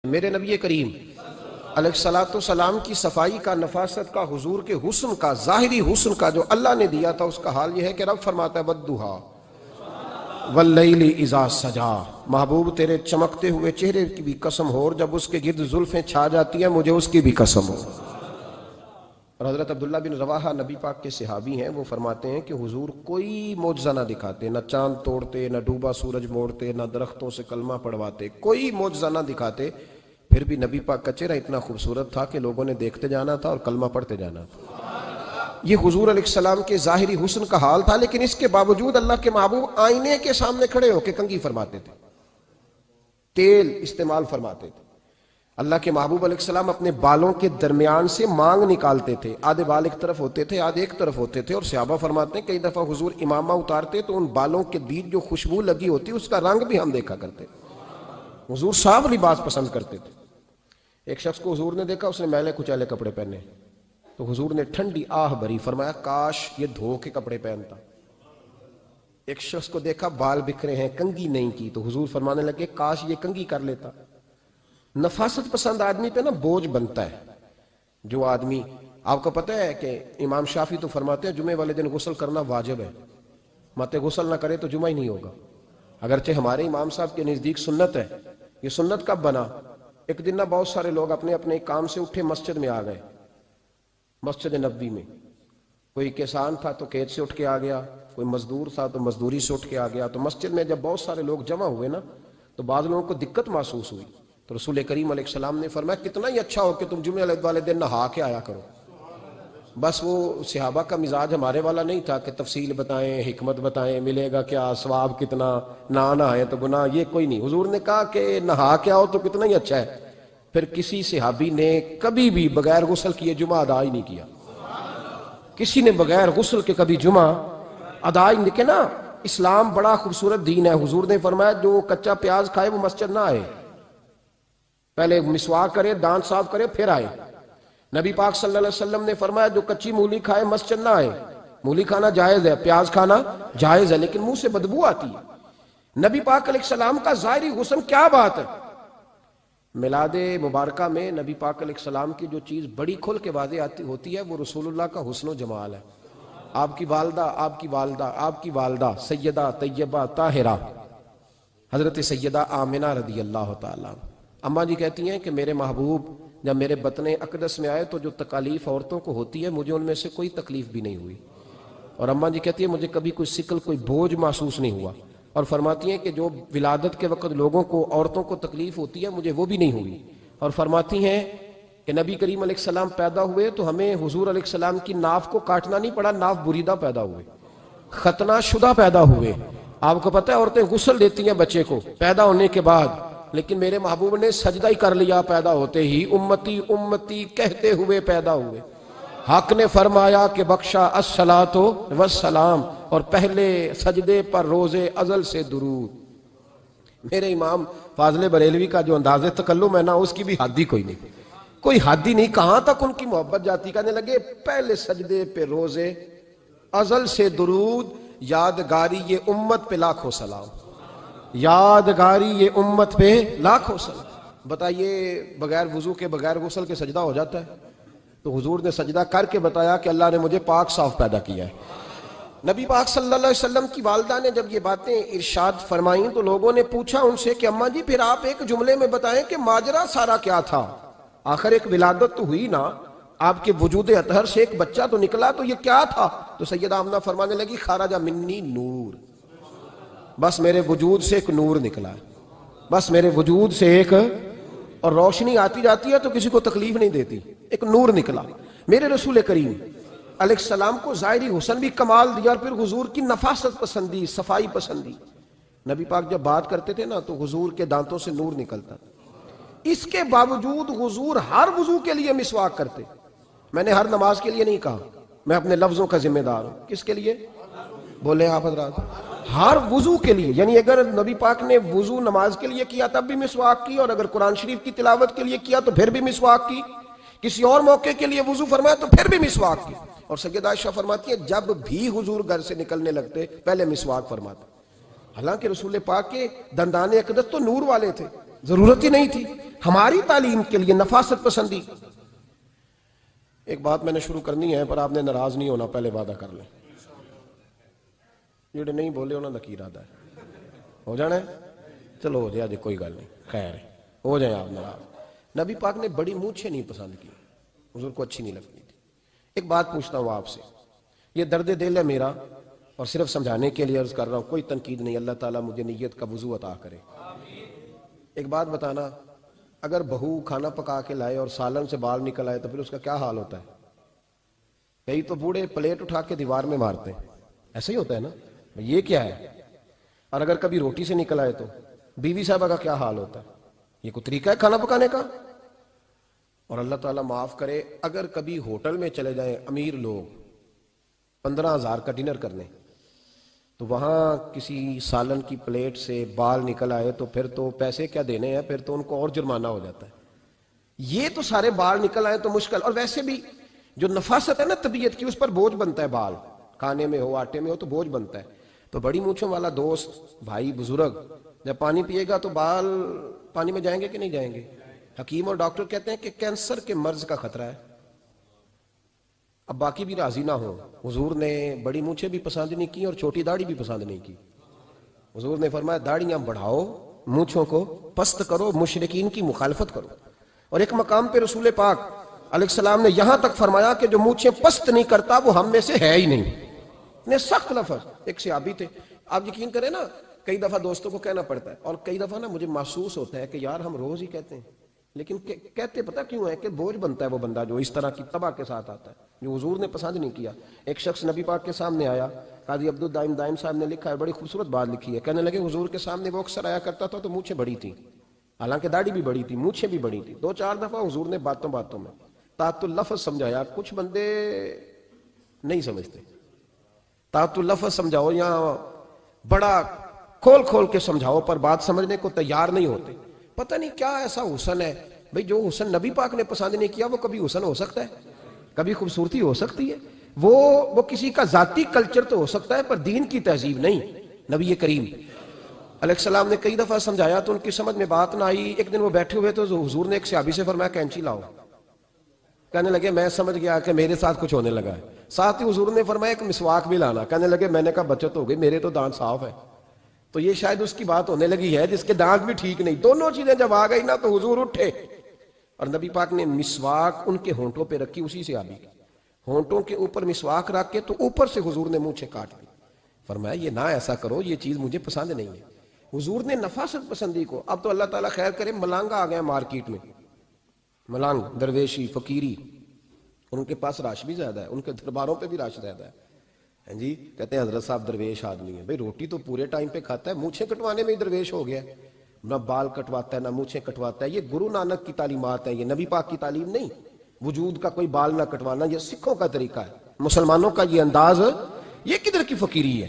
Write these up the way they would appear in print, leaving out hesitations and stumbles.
میرے نبی کریم علیہ الصلوۃ والسلام کی صفائی کا، نفاست کا، حضور کے حسن کا، ظاہری حسن کا جو اللہ نے دیا تھا، اس کا حال یہ ہے کہ رب فرماتا ہے وَالضُّحَىٰ وَاللَّيْلِ إِذَا سَجَىٰ، محبوب تیرے چمکتے ہوئے چہرے کی بھی قسم ہو، اور جب اس کے گرد زلفیں چھا جاتی ہیں مجھے اس کی بھی قسم ہو۔ اور حضرت عبداللہ بن رواحہ نبی پاک کے صحابی ہیں، وہ فرماتے ہیں کہ حضور کوئی معجزہ نہ دکھاتے، نہ چاند توڑتے، نہ ڈوبا سورج موڑتے، نہ درختوں سے کلمہ پڑھواتے، کوئی معجزہ نہ دکھاتے، پھر بھی نبی پاک کا چہرہ اتنا خوبصورت تھا کہ لوگوں نے دیکھتے جانا تھا اور کلمہ پڑھتے جانا تھا۔ یہ حضور علیہ السلام کے ظاہری حسن کا حال تھا، لیکن اس کے باوجود اللہ کے محبوب آئینے کے سامنے کھڑے ہو کے کنگھی فرماتے تھے، تیل استعمال فرماتے تھے۔ اللہ کے محبوب علیہ السلام اپنے بالوں کے درمیان سے مانگ نکالتے تھے، آدھے بال ایک طرف ہوتے تھے، آدھے ایک طرف ہوتے تھے، اور صحابہ فرماتے ہیں کئی دفعہ حضور امامہ اتارتے تو ان بالوں کے بیچ جو خوشبو لگی ہوتی اس کا رنگ بھی ہم دیکھا کرتے۔ حضور صاف لباس پسند کرتے تھے۔ ایک شخص کو حضور نے دیکھا، اس نے میلے کچیلے کپڑے پہنے، تو حضور نے ٹھنڈی آہ بھری، فرمایا کاش یہ دھو کے کپڑے پہنتا۔ ایک شخص کو دیکھا بال بکھرے ہیں، کنگھی نہیں کی، تو حضور فرمانے لگے کاش یہ کنگھی کر لیتا۔ نفاست پسند آدمی پہ نا بوجھ بنتا ہے۔ جو آدمی، آپ کو پتہ ہے کہ امام شافعی تو فرماتے ہیں جمعے والے دن غسل کرنا واجب ہے، مت غسل نہ کرے تو جمعہ ہی نہیں ہوگا۔ اگرچہ ہمارے امام صاحب کے نزدیک سنت ہے۔ یہ سنت کب بنا؟ ایک دن نہ بہت سارے لوگ اپنے اپنے کام سے اٹھے مسجد میں آ گئے، مسجد نبوی میں۔ کوئی کسان تھا تو کھیت سے اٹھ کے آ گیا، کوئی مزدور تھا تو مزدوری سے اٹھ کے آ گیا۔ تو مسجد میں جب بہت سارے لوگ جمع ہوئے نا، تو بعض لوگوں کو دقت محسوس ہوئی، تو رسول کریم علیہ السلام نے فرمایا کتنا ہی اچھا ہو کہ تم جمعے والے دن نہا کے آیا کرو۔ بس وہ صحابہ کا مزاج ہمارے والا نہیں تھا کہ تفصیل بتائیں، حکمت بتائیں، ملے گا کیا، ثواب کتنا، نہ نہائے تو گناہ، یہ کوئی نہیں۔ حضور نے کہا کہ نہا کے آؤ تو کتنا ہی اچھا ہے۔ پھر کسی صحابی نے کبھی بھی بغیر غسل کیے جمعہ ادا ہی نہیں کیا۔ کسی نے بغیر غسل کے کبھی جمعہ ادا ہی نہیں کیا نا۔ اسلام بڑا خوبصورت دین ہے۔ حضور نے فرمایا جو کچا پیاز کھائے وہ مسجد نہ آئے، پہلے مسواک کرے، دانت صاف کرے، پھر آئے۔ نبی پاک صلی اللہ علیہ وسلم نے فرمایا جو کچی مولی کھائے مسجد نہ آئے۔ مولی کھانا جائز ہے، پیاز کھانا جائز ہے، لیکن منہ سے بدبو آتی ہے۔ نبی پاک علیہ السلام کا ظاہری حسن کیا بات ہے۔ میلاد مبارکہ میں نبی پاک علیہ السلام کی جو چیز بڑی کھل کے واضح ہوتی ہے وہ رسول اللہ کا حسن و جمال ہے۔ آپ کی والدہ سیدہ طیبہ طاہرہ حضرت سیدہ آمنہ رضی اللہ تعالیٰ، اماں جی کہتی ہیں کہ میرے محبوب جب میرے بطن اقدس میں آئے تو جو تکالیف عورتوں کو ہوتی ہے مجھے ان میں سے کوئی تکلیف بھی نہیں ہوئی، اور اماں جی کہتی ہیں مجھے کبھی کوئی ثقل، کوئی بوجھ محسوس نہیں ہوا، اور فرماتی ہیں کہ جو ولادت کے وقت لوگوں کو، عورتوں کو تکلیف ہوتی ہے مجھے وہ بھی نہیں ہوئی، اور فرماتی ہیں کہ نبی کریم علیہ السلام پیدا ہوئے تو ہمیں حضور علیہ السلام کی ناف کو کاٹنا نہیں پڑا، ناف بریدہ پیدا ہوئے، ختنہ شدہ پیدا ہوئے۔ آپ کو پتہ ہے عورتیں غسل دیتی ہیں بچے کو پیدا ہونے کے بعد، لیکن میرے محبوب نے سجدہ ہی کر لیا پیدا ہوتے ہی، امتی امتی کہتے ہوئے پیدا ہوئے۔ حق نے فرمایا کہ بخشا الصلاۃ والسلام، اور پہلے سجدے پر روز ازل سے درود۔ میرے امام فاضل بریلوی کا جو انداز تکلم ہے نا، اس کی بھی حد ہی کوئی نہیں، کوئی حد ہی نہیں، کہاں تک ان کی محبت جاتی، کہنے لگے پہلے سجدے پہ روز ازل سے درود، یادگاری یہ امت پہ لاکھوں سلام، یادگاری یہ امت پہ لاکھوں سلام۔ بتائیے بغیر وضو کے، بغیر غسل کے سجدہ ہو جاتا ہے؟ تو حضور نے سجدہ کر کے بتایا کہ اللہ نے مجھے پاک صاف پیدا کیا ہے۔ نبی پاک صلی اللہ علیہ وسلم کی والدہ نے جب یہ باتیں ارشاد فرمائیں تو لوگوں نے پوچھا ان سے کہ اماں جی پھر آپ ایک جملے میں بتائیں کہ ماجرا سارا کیا تھا، آخر ایک ولادت تو ہوئی نا، آپ کے وجود اطہر سے ایک بچہ تو نکلا، تو یہ کیا تھا؟ تو سیدہ آمنہ فرمانے لگی خرج منی نور، بس میرے وجود سے ایک نور نکلا ہے، بس میرے وجود سے ایک، اور روشنی آتی جاتی ہے تو کسی کو تکلیف نہیں دیتی، ایک نور نکلا۔ میرے رسول کریم علیہ السلام کو ظاہری حسن بھی کمال دیا، اور پھر حضور کی نفاست پسندی، صفائی پسندی۔ نبی پاک جب بات کرتے تھے نا تو حضور کے دانتوں سے نور نکلتا تھا، اس کے باوجود حضور ہر وضو کے لیے مسواک کرتے۔ میں نے ہر نماز کے لیے نہیں کہا، میں اپنے لفظوں کا ذمہ دار ہوں۔ کس کے لیے بولے آپ حضرات؟ ہر وضو کے لیے، یعنی اگر نبی پاک نے وضو نماز کے لیے کیا تب بھی مسواک کی، اور اگر قرآن شریف کی تلاوت کے لیے کیا تو پھر بھی مسواک کی، کسی اور موقع کے لیے وضو فرمایا تو پھر بھی مسواک کی۔ اور سیدہ عائشہ فرماتی ہے جب بھی حضور گھر سے نکلنے لگتے پہلے مسواک فرماتے، حالانکہ رسول پاک کے دندان اقدس تو نور والے تھے، ضرورت ہی نہیں تھی ہماری تعلیم کے لیے نفاست پسندی. ایک بات میں نے شروع کرنی ہے پر آپ نے ناراض نہیں ہونا، پہلے وعدہ کر لیں. جڑے نہیں بولے انہوں نے کی ارادہ ہے ہو جانا ہے. چلو ہو جائے جی، کوئی گل نہیں، خیر ہے، ہو جائیں آپ ناراض. نبی پاک نے بڑی مونچھیں نہیں پسند کی، حضور کو اچھی نہیں لگتی تھی. ایک بات پوچھتا ہوں آپ سے، یہ درد دل ہے میرا اور صرف سمجھانے کے لیے عرض کر رہا ہوں، کوئی تنقید نہیں. اللہ تعالیٰ مجھے نیت کا وضو عطا کرے. ایک بات بتانا، اگر بہو کھانا پکا کے لائے اور سالن سے بال نکل آئے تو پھر اس کا کیا حال ہوتا ہے؟ کئی تو بوڑھے پلیٹ اٹھا کے دیوار میں مارتے ہیں، ایسا ہی ہوتا ہے نا، یہ کیا ہے؟ اور اگر کبھی روٹی سے نکل آئے تو بیوی صاحبہ کا کیا حال ہوتا ہے؟ یہ کوئی طریقہ ہے کھانا پکانے کا؟ اور اللہ تعالیٰ معاف کرے، اگر کبھی ہوٹل میں چلے جائیں امیر لوگ 15,000 کا ڈنر کرنے، تو وہاں کسی سالن کی پلیٹ سے بال نکل آئے تو پھر تو پیسے کیا دینے ہیں، پھر تو ان کو اور جرمانہ ہو جاتا ہے. یہ تو سارے بال نکل آئے تو مشکل. اور ویسے بھی جو نفاست ہے نا طبیعت کی، اس پر بوجھ بنتا ہے. بال کھانے میں ہو آٹے میں ہو تو بوجھ بنتا ہے. تو بڑی مونچھوں والا دوست بھائی بزرگ جب پانی پیے گا تو بال پانی میں جائیں گے کہ نہیں جائیں گے؟ حکیم اور ڈاکٹر کہتے ہیں کہ کینسر کے مرض کا خطرہ ہے. اب باقی بھی راضی نہ ہو، حضور نے بڑی مونچھیں بھی پسند نہیں کی اور چھوٹی داڑھی بھی پسند نہیں کی. حضور نے فرمایا داڑھیاں بڑھاؤ، مونچھوں کو پست کرو، مشرکین کی مخالفت کرو. اور ایک مقام پہ رسول پاک علیہ السلام نے یہاں تک فرمایا کہ جو مونچھیں پست نہیں کرتا وہ ہم میں سے ہے ہی نہیں. اتنے سخت لفظ. ایک صحابی تھے، آپ یقین کریں نا، کئی دفعہ دوستوں کو کہنا پڑتا ہے اور کئی دفعہ نا مجھے محسوس ہوتا ہے کہ یار ہم روز ہی کہتے ہیں، لیکن کہتے پتہ کیوں ہے کہ بوجھ بنتا ہے وہ بندہ جو اس طرح کی تباہ کے ساتھ آتا ہے، جو حضور نے پسند نہیں کیا. ایک شخص نبی پاک کے سامنے آیا، قاضی عبد الدائم دائم صاحب نے لکھا ہے، بڑی خوبصورت بات لکھی ہے. کہنے لگے حضور کے سامنے وہ اکثر آیا کرتا تھا تو مونچھیں بڑی تھیں، حالانکہ داڑھی بھی بڑی تھی، مونچھیں بھی بڑی تھی. 2-4 دفعہ حضور نے باتوں باتوں میں تحت اللفظ سمجھایا. کچھ بندے نہیں سمجھتے، تحت اللفظ سمجھاؤ یا بڑا کھول کھول کے سمجھاؤ پر بات سمجھنے کو تیار نہیں ہوتے. پتہ نہیں کیا ایسا حسن ہے بھئی، جو حسن نبی پاک نے پسند نہیں کیا وہ کبھی حسن ہو سکتا ہے، کبھی خوبصورتی ہو سکتی ہے. وہ کسی کا ذاتی کلچر تو ہو سکتا ہے پر دین کی تہذیب نہیں. نبی کریم علیہ السلام نے کئی دفعہ سمجھایا تو ان کی سمجھ میں بات نہ آئی. ایک دن وہ بیٹھے ہوئے تو حضور نے ایک صحابی سے فرمایا کینچی لاؤ. کہنے لگے میں سمجھ گیا کہ میرے ساتھ کچھ ہونے لگا ہے. ساتھ ہی حضور نے فرمایا ایک مسواک بھی لانا. کہنے لگے میں نے کہا بچت ہو گئی، میرے تو دانت صاف ہے. تو یہ شاید اس کی بات ہونے لگی ہے جس کے دانت بھی ٹھیک نہیں. دونوں چیزیں جب آ گئی نا تو حضور اٹھے اور نبی پاک نے مسواک ان کے ہونٹوں پہ رکھی. اسی سے آبی ہونٹوں کے اوپر مسواک رکھ کے تو اوپر سے حضور نے مونچھیں کاٹ لی. فرمایا یہ نہ ایسا کرو، یہ چیز مجھے پسند نہیں ہے. حضور نے نفاست پسندی کو. اب تو اللہ تعالیٰ خیر کرے ملانگا آ گئے مارکیٹ میں، ملانگ درویشی فقیری، ان کے پاس رش بھی زیادہ ہے، ان کے درباروں پہ بھی رش زیادہ ہے. جی کہتے ہیں حضرت صاحب درویش آدمی ہے. بھئی روٹی تو پورے ٹائم پہ کھاتا ہے، مونچھیں کٹوانے میں ہی درویش ہو گیا. نہ بال کٹواتا ہے نہ مونچھیں کٹواتا ہے. یہ گرو نانک کی تعلیمات ہیں، یہ نبی پاک کی تعلیم نہیں. وجود کا کوئی بال نہ کٹوانا یہ سکھوں کا طریقہ ہے. مسلمانوں کا یہ انداز، یہ کدھر کی فقیری ہے؟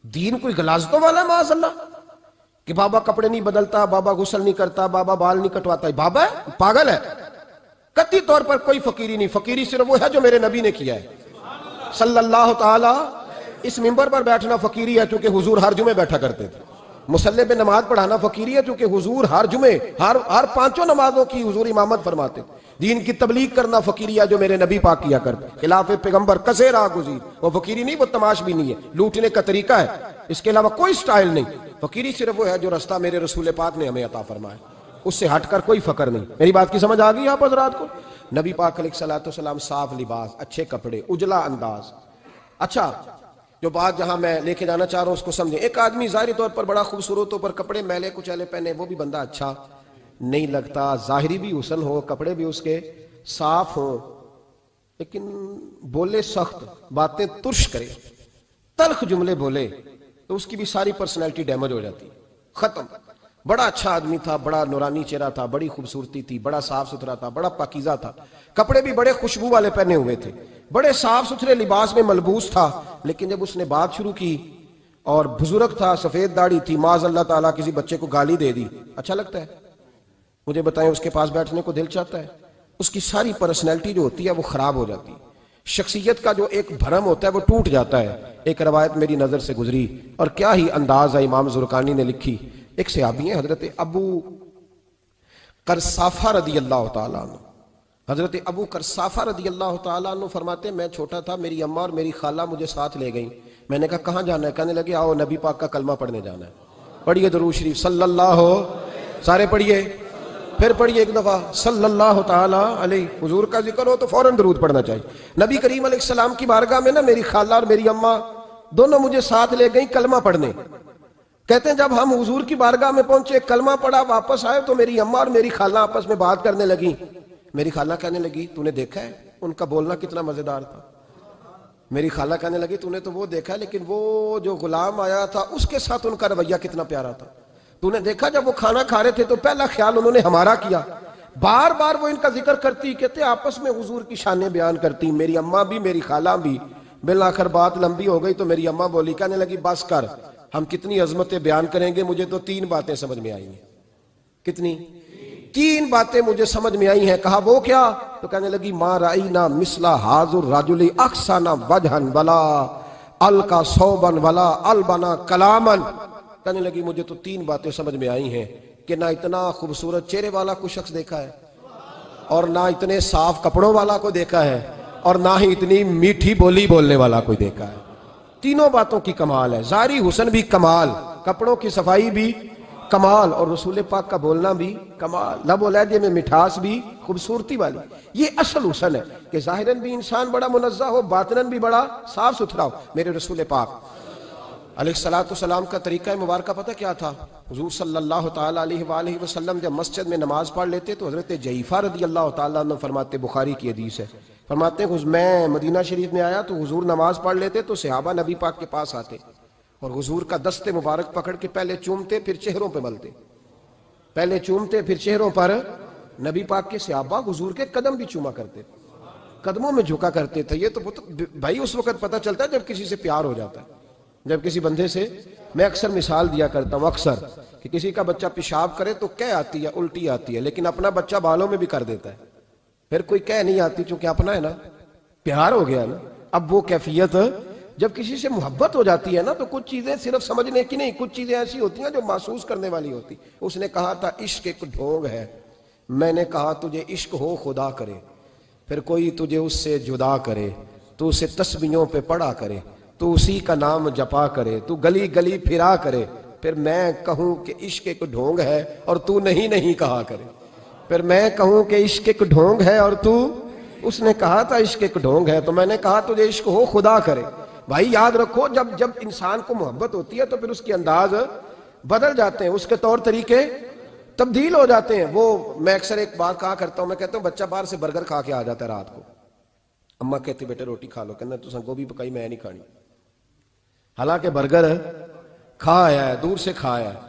دین کوئی غلاظتوں والا معاذ اللہ کہ بابا کپڑے نہیں بدلتا، بابا غسل نہیں کرتا، بابا بال نہیں کٹواتا. بابا ہے پاگل ہے. قطعی طور پر کوئی فقیری نہیں. فقیری صرف وہ ہے جو میرے نبی نے کیا ہے صلی اللہ تعالی. اس منبر پر بیٹھنا فقیری ہے چونکہ حضور ہر جمعے بیٹھا کرتے تھے. مصلی پہ نماز پڑھانا فقیری ہے چونکہ حضور ہر جمعے ہر 5 نمازوں کی حضور امامت فرماتے تھے. دین کی تبلیغ کرنا فقیری ہے جو میرے نبی پاک کیا کرتے. خلاف پیغمبر کسے راہ گزیر، وہ فقیری نہیں، وہ تماش بھی نہیں ہے، لوٹنے کا طریقہ ہے. اس کے علاوہ کوئی سٹائل نہیں. فقیری صرف وہ ہے جو رستہ میرے رسول پاک نے ہمیں عطا فرمایا، اس سے ہٹ کر کوئی فقر نہیں. میری بات کی سمجھ آ گئی آپ حضرات کو؟ نبی پاک علیہ السلام صاف لباس، اچھے کپڑے، اجلا انداز. اچھا جو بات جہاں میں لے کے جانا چاہ رہا ہوں اس کو سمجھیں. ایک آدمی ظاہری طور پر بڑا خوبصورت ہو پر کپڑے میلے کچیلے پہنے، وہ بھی بندہ اچھا نہیں لگتا. ظاہری بھی حسن ہو، کپڑے بھی اس کے صاف ہوں، لیکن بولے سخت، باتیں ترش کرے، تلخ جملے بولے تو اس کی بھی ساری پرسنالٹی ڈیمیج ہو جاتی، ختم. بڑا اچھا آدمی تھا، بڑا نورانی چہرہ تھا، بڑی خوبصورتی تھی، بڑا صاف ستھرا تھا، بڑا پاکیزہ تھا، کپڑے بھی بڑے خوشبو والے پہنے ہوئے تھے، بڑے صاف ستھرے لباس میں ملبوس تھا. لیکن جب اس نے بات شروع کی اور بزرگ تھا، سفید داڑھی تھی، معاذ اللہ تعالیٰ کسی بچے کو گالی دے دی، اچھا لگتا ہے؟ مجھے بتائیں اس کے پاس بیٹھنے کو دل چاہتا ہے؟ اس کی ساری پرسنالٹی جو ہوتی ہے وہ خراب ہو جاتی ہے. شخصیت کا جو ایک بھرم ہوتا ہے وہ ٹوٹ جاتا ہے. ایک روایت میری نظر سے گزری اور کیا ہی انداز ہے، امام زرقانی نے لکھی. ایک صحابی ہیں حضرت ابو کرسافہ رضی اللہ تعالیٰ عنہ، حضرت ابو کرسافہ رضی اللہ تعالیٰ عنہ فرماتے میں چھوٹا تھا، میری اماں اور میری خالہ مجھے ساتھ لے گئیں. میں نے کہا کہاں جانا ہے؟ کہنے لگے آؤ نبی پاک کا کلمہ پڑھنے جانا ہے. پڑھیے درود شریف صلی اللہ، سارے پڑھیے، پھر پڑھیے ایک دفعہ صلی اللہ تعالیٰ علیہ. حضور کا ذکر ہو تو فوراً درود پڑھنا چاہیے. نبی کریم علیہ السلام کی بارگاہ میں نا میری خالہ اور میری اماں دونوں مجھے ساتھ لے گئیں کلمہ پڑھنے. کہتے ہیں جب ہم حضور کی بارگاہ میں پہنچے، کلمہ پڑھا، واپس آئے تو میری اماں اور میری خالہ آپس میں بات کرنے لگیں. میری خالہ کہنے لگی تو نے دیکھا ہے ان کا بولنا کتنا مزیدار تھا. میری خالہ کہنے لگی تو نے تو وہ دیکھا ہے لیکن وہ جو غلام آیا تھا اس کے ساتھ ان کا رویہ کتنا پیارا تھا. تو نے دیکھا جب وہ کھانا کھا رہے تھے تو پہلا خیال انہوں نے ہمارا کیا. بار بار وہ ان کا ذکر کرتی، کہتے آپس میں حضور کی شانیں بیان کرتی، میری اماں بھی میری خالہ بھی. بالآخر بات لمبی ہو گئی تو میری اماں بولی، کہنے لگی بس کر، ہم کتنی عظمتیں بیان کریں گے، مجھے تو 3 باتیں سمجھ میں آئی ہیں. کتنی؟ 3 باتیں مجھے سمجھ میں آئی ہیں. کہا وہ کیا؟ تو کہنے لگی ما رأینا مثل حاضر الرجل احسن وجہا ولا القا صوبا ولا البنا کلاما. کہنے لگی مجھے تو 3 باتیں سمجھ میں آئی ہیں کہ نہ اتنا خوبصورت چہرے والا کوئی شخص دیکھا ہے، اور نہ اتنے صاف کپڑوں والا کو دیکھا ہے، اور نہ ہی اتنی میٹھی بولی بولنے والا کوئی دیکھا ہے. تینوں باتوں کی کمال ہے. ظاہری حسن بھی کمال، کپڑوں کی صفائی بھی کمال، اور رسول پاک کا بولنا بھی کمال، لب و لہجے میں مٹھاس بھی خوبصورتی والی. یہ اصل حسن ہے کہ ظاہراً بھی انسان بڑا منزہ ہو، باطناً بھی بڑا صاف ستھرا ہو. میرے رسول پاک علیہ السلام کا طریقہ مبارکہ پتہ کیا تھا؟ حضور صلی اللہ تعالیٰ علیہ وآلہ وسلم جب مسجد میں نماز پڑھ لیتے تو حضرت جعفہ رضی اللہ تعالیٰ عنہ فرماتے، بخاری کی حدیث ہے، فرماتے ہیں میں مدینہ شریف میں آیا تو حضور نماز پڑھ لیتے تو صحابہ نبی پاک کے پاس آتے اور حضور کا دست مبارک پکڑ کے پہلے چومتے پھر چہروں پہ ملتے، پہلے چومتے پھر چہروں پر. نبی پاک کے صحابہ حضور کے قدم بھی چوما کرتے، قدموں میں جھکا کرتے تھے. یہ تو بھائی اس وقت پتہ چلتا ہے جب کسی سے پیار ہو جاتا ہے، جب کسی بندے سے. میں اکثر مثال دیا کرتا ہوں اکثر کہ کسی کا بچہ پیشاب کرے تو کہہ آتی ہے، الٹی آتی ہے، لیکن اپنا بچہ بالوں میں بھی کر دیتا ہے، پھر کوئی کہہ نہیں آتی چونکہ اپنا ہے نا، پیار ہو گیا نا. اب وہ کیفیت جب کسی سے محبت ہو جاتی ہے نا تو کچھ چیزیں صرف سمجھنے کی نہیں، کچھ چیزیں ایسی ہوتی ہیں جو محسوس کرنے والی ہوتی. اس نے کہا تھا عشق ایک ڈھونگ ہے، میں نے کہا تجھے عشق ہو خدا کرے، پھر کوئی تجھے اس سے جدا کرے، تو اسے تسبیحوں پہ پڑھا کرے، تو اسی کا نام جپا کرے، تو گلی گلی پھرا کرے، پھر میں کہوں کہ عشق ایک ڈھونگ ہے اور تو نہیں کہا کرے. پھر میں کہوں کہ عشق ایک ڈھونگ ہے اور تو، اس نے کہا تھا عشق ایک ڈھونگ ہے تو میں نے کہا تجھے عشق ہو خدا کرے. بھائی یاد رکھو جب انسان کو محبت ہوتی ہے تو پھر اس کے انداز بدل جاتے ہیں، اس کے طور طریقے تبدیل ہو جاتے ہیں. وہ میں اکثر ایک بات کہا کرتا ہوں، میں کہتا ہوں بچہ باہر سے برگر کھا کے آ جاتا ہے رات کو، اماں کہتی بیٹے روٹی کھا لو، کہنا تو گوبھی پکائی میں نہیں کھانی، حالانکہ برگر کھا آیا ہے، دور سے کھا آیا ہے.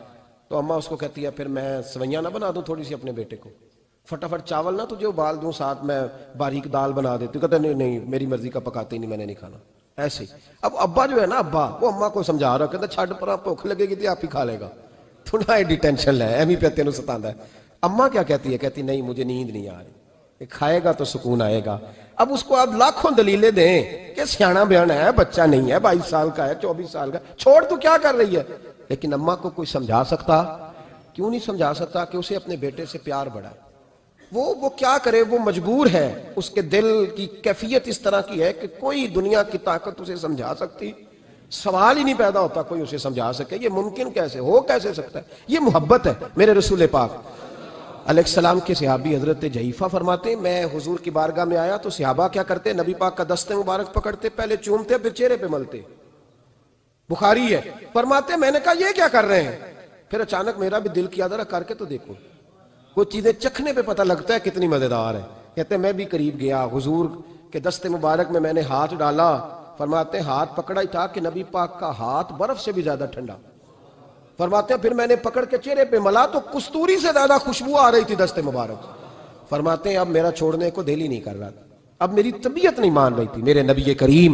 تو اماں اس کو کہتی ہے پھر میں سویاں نہ بنا دوں تھوڑی سی اپنے بیٹے کو، فٹافٹ چاول نہ تجھے ابال دوں، ساتھ میں باریک دال بنا دیتی. کہتا نہیں میری مرضی کا پکاتے ہی نہیں، میں نے نہیں کھانا. ایسے اب ابا جو ہے نا، ابا وہ اماں کو سمجھا رہا، کہتا چھڈ پر بھوک لگے گی تو آپ ہی کھا لے گا، تھوڑا ایڈی ٹینشن ہے ایویں پہ تینوں ستاندا ہے. اماں کیا کہتی ہے؟ کہتی نہیں مجھے نیند نہیں آ رہی، کھائے گا تو سکون آئے گا. اب اس کو آپ لاکھوں دلیلیں دیں کہ سیاںا بیان ہے، بچہ نہیں ہے، 22 سال کا ہے، 24 سال کا، چھوڑ تو کیا کر رہی ہے. لیکن اماں کو کوئی سمجھا سکتا؟ کیوں نہیں سمجھا سکتا کہ اسے اپنے بیٹے سے پیار بڑھائے. وہ کیا کرے، وہ مجبور ہے، اس کے دل کی کیفیت اس طرح کی ہے کہ کوئی دنیا کی طاقت اسے سمجھا سکتی، سوال ہی نہیں پیدا ہوتا کوئی اسے سمجھا سکے. یہ ممکن کیسے ہو، کیسے سکتا ہے؟ یہ محبت ہے. میرے رسول پاک علیہ السلام کے صحابی حضرت جعفہ فرماتے ہیں میں حضور کی بارگاہ میں آیا تو صحابہ کیا کرتے؟ نبی پاک کا دست مبارک پکڑتے، پہلے چومتے پھر چہرے پہ ملتے. بخاری ہے. فرماتے میں نے کہا یہ کیا کر رہے ہیں؟ پھر اچانک میرا بھی دل کیا ذرا کر کے تو دیکھو، کچھ چیزیں چکھنے پہ پتہ لگتا ہے کتنی مزیدار ہے. کہتے میں بھی قریب گیا، حضور کے دست مبارک میں نے ہاتھ ڈالا. فرماتے ہاتھ پکڑا ہی تھا کہ نبی پاک کا ہاتھ برف سے بھی زیادہ ٹھنڈا. فرماتے ہیں پھر میں نے پکڑ کے چہرے پہ ملا تو کستوری سے زیادہ خوشبو آ رہی تھی دست مبارک. فرماتے ہیں اب میرا چھوڑنے کو دل ہی نہیں کر رہا تھا، اب میری طبیعت نہیں مان رہی تھی. میرے نبی کریم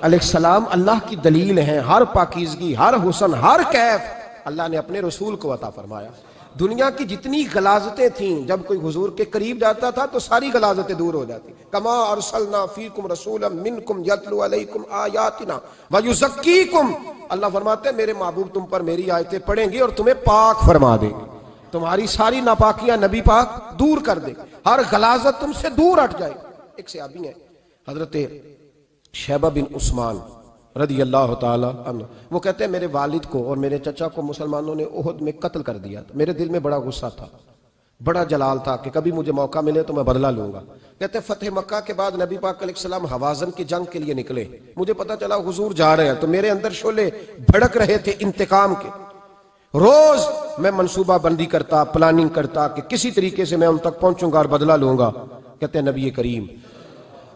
علیہ السلام اللہ کی دلیل ہیں، ہر پاکیزگی، ہر حسن، ہر کیف اللہ نے اپنے رسول کو عطا فرمایا. دنیا کی جتنی غلاظتیں تھیں جب کوئی حضور کے قریب جاتا تھا تو ساری غلاظتیں دور ہو جاتی. کما ارسلنا فیکم رسولا منکم یتلو علیکم آیاتنا ویزکیکم. اللہ فرماتے ہیں میرے محبوب تم پر میری آیتیں پڑھیں گی اور تمہیں پاک فرما دیں گے. تمہاری ساری ناپاکیاں نبی پاک دور کر دے، ہر غلاظت تم سے دور ہٹ جائے۔ ایک صحابی ہیں حضرت شیبہ بن عثمان رضی اللہ تعالی عنہ، وہ کہتے ہیں میرے والد کو اور میرے چچا کو مسلمانوں نے احد میں قتل کر دیا تھا، میرے دل میں بڑا غصہ تھا، بڑا جلال تھا کہ کبھی مجھے موقع ملے تو میں بدلہ لوں گا۔ کہتے ہیں فتح مکہ کے بعد نبی پاک علیہ السلام حوازن کی جنگ کے لیے نکلے، مجھے پتا چلا حضور جا رہے ہیں، تو میرے اندر شعلے بھڑک رہے تھے انتقام کے۔ روز میں منصوبہ بندی کرتا، پلاننگ کرتا کہ کسی طریقے سے میں ان تک پہنچوں گا اور بدلہ لوں گا۔ کہتے ہیں نبی کریم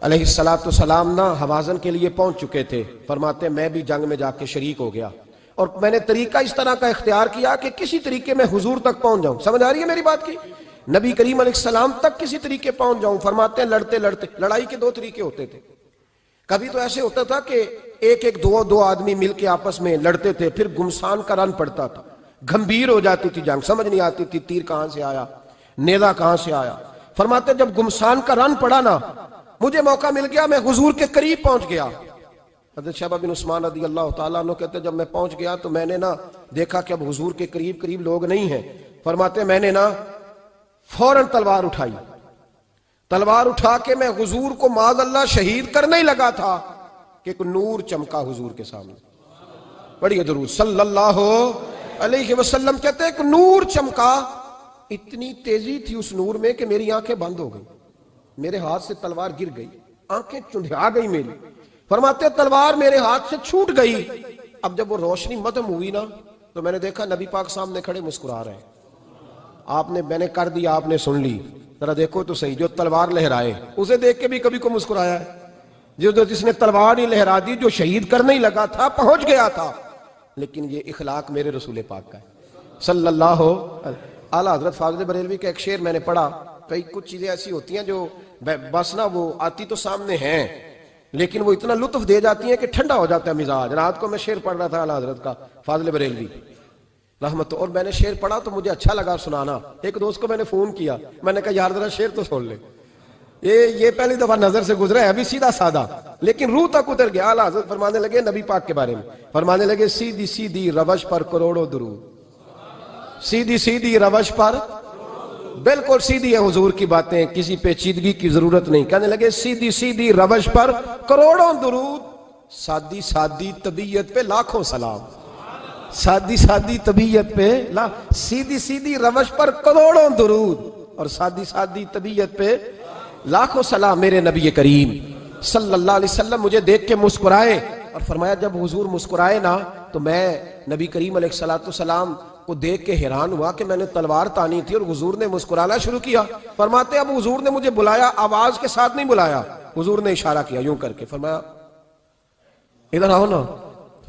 علیہ السلام نا حوازن کے لیے پہنچ چکے تھے، فرماتے میں بھی جنگ میں جا کے شریک ہو گیا، اور میں نے طریقہ اس طرح کا اختیار کیا کہ کسی طریقے میں حضور تک پہنچ جاؤں۔ سمجھ آ رہی ہے میری بات کی؟ نبی کریم علیہ السلام تک کسی طریقے پہنچ جاؤں۔ فرماتے ہیں لڑتے لڑتے، لڑائی کے دو طریقے ہوتے تھے، کبھی تو ایسے ہوتا تھا کہ ایک دو آدمی مل کے آپس میں لڑتے تھے، پھر گمسان کا رن پڑتا تھا، گھمبیر ہو جاتی تھی جنگ، سمجھ نہیں آتی تھی تیر کہاں سے آیا، نیزہ کہاں سے آیا۔ فرماتے جب گمسان کا رن پڑا نا، مجھے موقع مل گیا، میں حضور کے قریب پہنچ گیا۔ حضرت شیبہ بن عثمان رضی اللہ تعالیٰ عنہ کہتے جب میں پہنچ گیا تو میں نے نا دیکھا کہ اب حضور کے قریب لوگ نہیں ہیں۔ فرماتے میں نے نا فوراً تلوار اٹھائی، تلوار اٹھا کے میں حضور کو معاذ اللہ شہید کرنے ہی لگا تھا کہ ایک نور چمکا حضور کے سامنے۔ پڑھیے درود صلی اللہ علیہ وسلم۔ کہتے ایک نور چمکا، اتنی تیزی تھی اس نور میں کہ میری آنکھیں بند ہو گئی، میرے ہاتھ سے تلوار گر گئی، آنکھیں چندھیا گئی میری۔ فرماتے تلوار میرے ہاتھ سے چھوٹ گئی۔ اب جب وہ روشنی مدھم ہوئی نا تو میں نے دیکھا نبی پاک سامنے کھڑے مسکرا رہے ہیں۔ میں نے کر دیا، آپ نے سن لی، ذرا دیکھو تو صحیح، جو تلوار لہرائے اسے دیکھ کے بھی کبھی کو مسکرایا ہے؟ جس نے تلوار ہی لہرا دی، جو شہید کرنے ہی لگا تھا، پہنچ گیا تھا۔ لیکن یہ اخلاق میرے رسول پاک کا ہے صلی اللہ اعلیٰ حضرت فاضل بریلوی کا ایک شعر میں نے پڑھا۔ کئی کچھ چیزیں ایسی ہوتی ہیں جو بس نا وہ آتی تو سامنے ہیں لیکن وہ اتنا لطف دے جاتی ہیں کہ ٹھنڈا ہو جاتا ہے مزاج۔ رات کو میں شعر پڑھ رہا تھا اعلیٰ حضرت کا فاضل بریلوی رحمت، اور میں نے شعر پڑھا تو مجھے اچھا لگا سنانا۔ ایک دوست کو میں نے فون کیا، میں نے کہا یار ذرا شعر تو سن لے، یہ پہلی دفعہ نظر سے گزرا ہے، ابھی سیدھا سادہ لیکن روح تک اتر گیا۔ اعلیٰ حضرت فرمانے لگے نبی پاک کے بارے میں، فرمانے لگے سیدھی سیدھی روش پر کروڑوں درود، سیدھی سیدھی روش پر، بالکل سیدھی ہے حضور کی باتیں، کسی پیچیدگی کی ضرورت نہیں۔ کہنے لگے سیدھی سیدھی روش پر کروڑوں درود، سادی سادی طبیعت پہ لاکھوں سلام، سادی سادی طبیعت پہ سیدھی سیدھی روش پر کروڑوں درود اور سادی سادی طبیعت پہ لاکھوں سلام۔ میرے نبی کریم صلی اللہ علیہ وسلم مجھے دیکھ کے مسکرائے، اور فرمایا جب حضور مسکرائے نا تو میں نبی کریم علیہ السلام کو دیکھ کے حیران ہوا کہ میں نے تلوار تانی تھی اور حضور نے مسکرانا شروع کیا۔ فرماتے اب حضور نے مجھے بلایا، آواز کے ساتھ نہیں بلایا، حضور نے اشارہ کیا یوں کر کے، فرمایا ادھر آؤ نا۔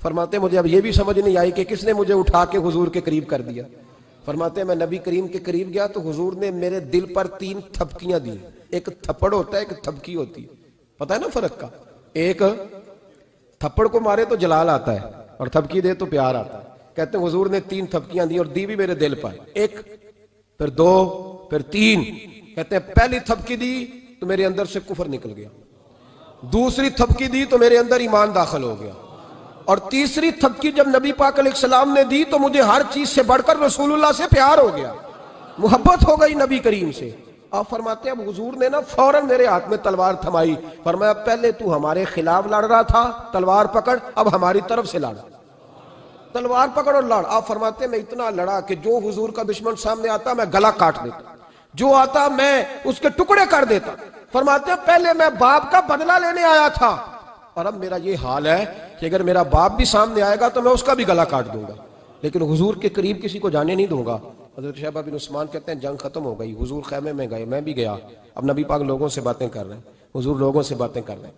فرماتے مجھے اب یہ بھی سمجھ نہیں آئی کہ کس نے مجھے اٹھا کے حضور کے قریب کر دیا۔ فرماتے میں نبی کریم کے قریب گیا تو حضور نے میرے دل پر 3 تھپکیاں دی۔ ایک تھپڑ ہوتا ہے، ایک تھپکی ہوتی ہے، پتہ ہے نا فرق کا؟ ایک تھپڑ کو مارے تو جلال آتا ہے اور تھپکی دے تو پیار آتا ہے۔ کہتے ہیں حضور نے 3 تھپکیاں دی اور دی بھی میرے دل پر، ایک پھر 2 پھر 3۔ کہتے ہیں پہلی تھپکی دی تو میرے اندر سے کفر نکل گیا، دوسری تھپکی دی تو میرے اندر ایمان داخل ہو گیا، اور تیسری تھپکی جب نبی پاک علیہ السلام نے دی تو مجھے ہر چیز سے بڑھ کر رسول اللہ سے پیار ہو گیا، محبت ہو گئی نبی کریم سے۔ آپ فرماتے ہیں اب حضور نے نا فوراً میرے ہاتھ میں تلوار تھمائی، فرمایا پہلے تو ہمارے خلاف لڑ رہا تھا، تلوار پکڑ، اب ہماری طرف سے لڑ، تلوار پکڑ اور لڑ۔ آپ فرماتے ہیں میں اتنا لڑا کہ جو حضور کا دشمن سامنے آتا میں گلا کاٹ دیتا، جو آتا میں اس کے ٹکڑے کر دیتا۔ فرماتے ہیں پہلے میں باپ کا بدلہ لینے آیا تھا، اور اب میرا یہ حال ہے کہ اگر میرا باپ بھی سامنے آئے گا تو میں اس کا بھی گلا کاٹ دوں گا، لیکن حضور کے قریب کسی کو جانے نہیں دوں گا۔ حضرت شیبہ بن عثمان کہتے ہیں جنگ ختم ہو گئی، حضور خیمے میں گئے، میں بھی گیا۔ اب نبی پاک لوگوں سے باتیں کر رہے ہیں، حضور لوگوں سے باتیں کر رہے ہیں،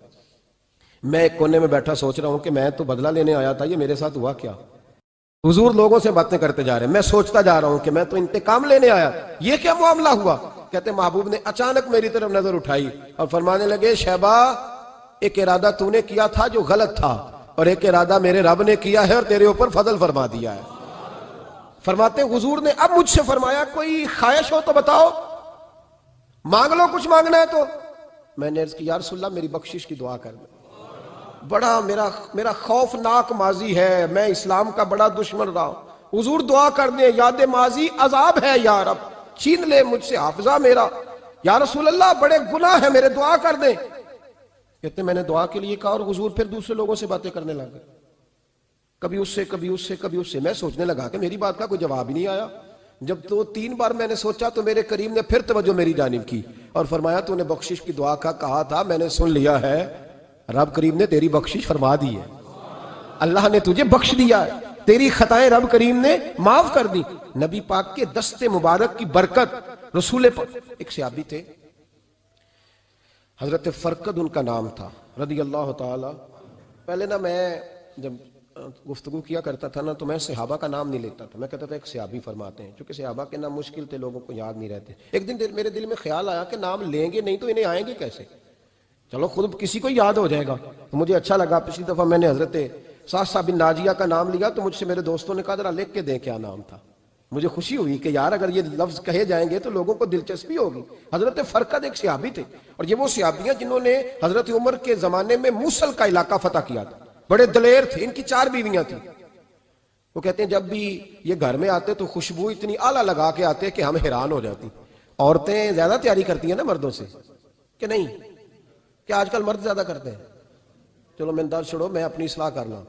میں ایک کونے میں بیٹھا سوچ رہا ہوں کہ میں تو بدلہ لینے آیا تھا، یہ میرے ساتھ ہوا کیا؟ حضور لوگوں سے باتیں کرتے جا رہے ہیں، میں سوچتا جا رہا ہوں کہ میں تو انتقام لینے آیا، یہ کیا معاملہ ہوا؟ کہتے ہیں محبوب نے اچانک میری طرف نظر اٹھائی اور فرمانے لگے شیبہ ایک ارادہ تو نے کیا تھا جو غلط تھا، اور ایک ارادہ میرے رب نے کیا ہے اور تیرے اوپر فضل فرما دیا ہے۔ فرماتے حضور نے اب مجھ سے فرمایا کوئی خواہش ہو تو بتاؤ، مانگ لو کچھ مانگنا ہے تو۔ میں نے عرض کی یا رسول اللہ میری بخشش کی دعا کر دیں، بڑا میرا خوفناک ماضی ہے، میں اسلام کا بڑا دشمن رہا ہوں، حضور دعا کر دیں یاد ماضی عذاب ہے یا رب، چھین لے مجھ سے حافظہ میرا، یا رسول اللہ بڑے گناہ ہیں میرے، دعا کر دیں۔ کہتے ہیں میں نے دعا کے لیے کہا اور حضور پھر دوسرے لوگوں سے باتیں کرنے لگے، کبھی اس سے کبھی اس سے کبھی اس سے۔ میں سوچنے لگا کہ میری بات کا کوئی جواب ہی نہیں آیا۔ جب تو 3 بار میں نے سوچا تو میرے کریم نے پھر توجہ میری جانب کی اور فرمایا تو نے بخشش کی دعا کا کہا تھا، میں نے سن لیا ہے، رب کریم نے تیری بخشش فرما دی ہے، اللہ نے تجھے بخش دیا ہے، تیری خطائیں رب کریم نے معاف کر دی۔ نبی پاک کے دست مبارک کی برکت، رسول پاک۔ ایک صحابی تھے حضرت فرقد ان کا نام تھا رضی اللہ تعالی۔ پہلے نا میں جب گفتگو کیا کرتا تھا نا تو میں صحابہ کا نام نہیں لیتا تھا، میں کہتا تھا ایک صحابی فرماتے ہیں، چونکہ صحابہ کے نام مشکل تھے، لوگوں کو یاد نہیں رہتے۔ ایک دن میرے دل میں خیال آیا کہ نام لیں گے نہیں تو انہیں آئیں گے کیسے، چلو خود کسی کو یاد ہو جائے گا۔ تو مجھے اچھا لگا، پچھلی دفعہ میں نے حضرت سعد بن ناجیہ کا نام لیا تو مجھ سے میرے دوستوں نے کہا ذرا لکھ کے دیں کیا نام تھا۔ مجھے خوشی ہوئی کہ یار اگر یہ لفظ کہے جائیں گے تو لوگوں کو دلچسپی ہوگی۔ حضرت فرقد ایک صحابی تھے اور یہ وہ صحابی ہیں جنہوں نے حضرت عمر کے زمانے میں موصل کا علاقہ فتح کیا تھا، بڑے دلیر تھے، ان کی 4 بیویاں تھیں۔ وہ کہتے ہیں جب بھی یہ گھر میں آتے تو خوشبو اتنی اعلیٰ لگا کے آتے کہ ہم حیران ہو جاتی۔ عورتیں زیادہ تیاری کرتی ہیں نا مردوں سے کہ نہیں؟ کیا آج کل مرد زیادہ کرتے ہیں؟ چلو میں درد چھوڑو، میں اپنی اصلاح کرنا،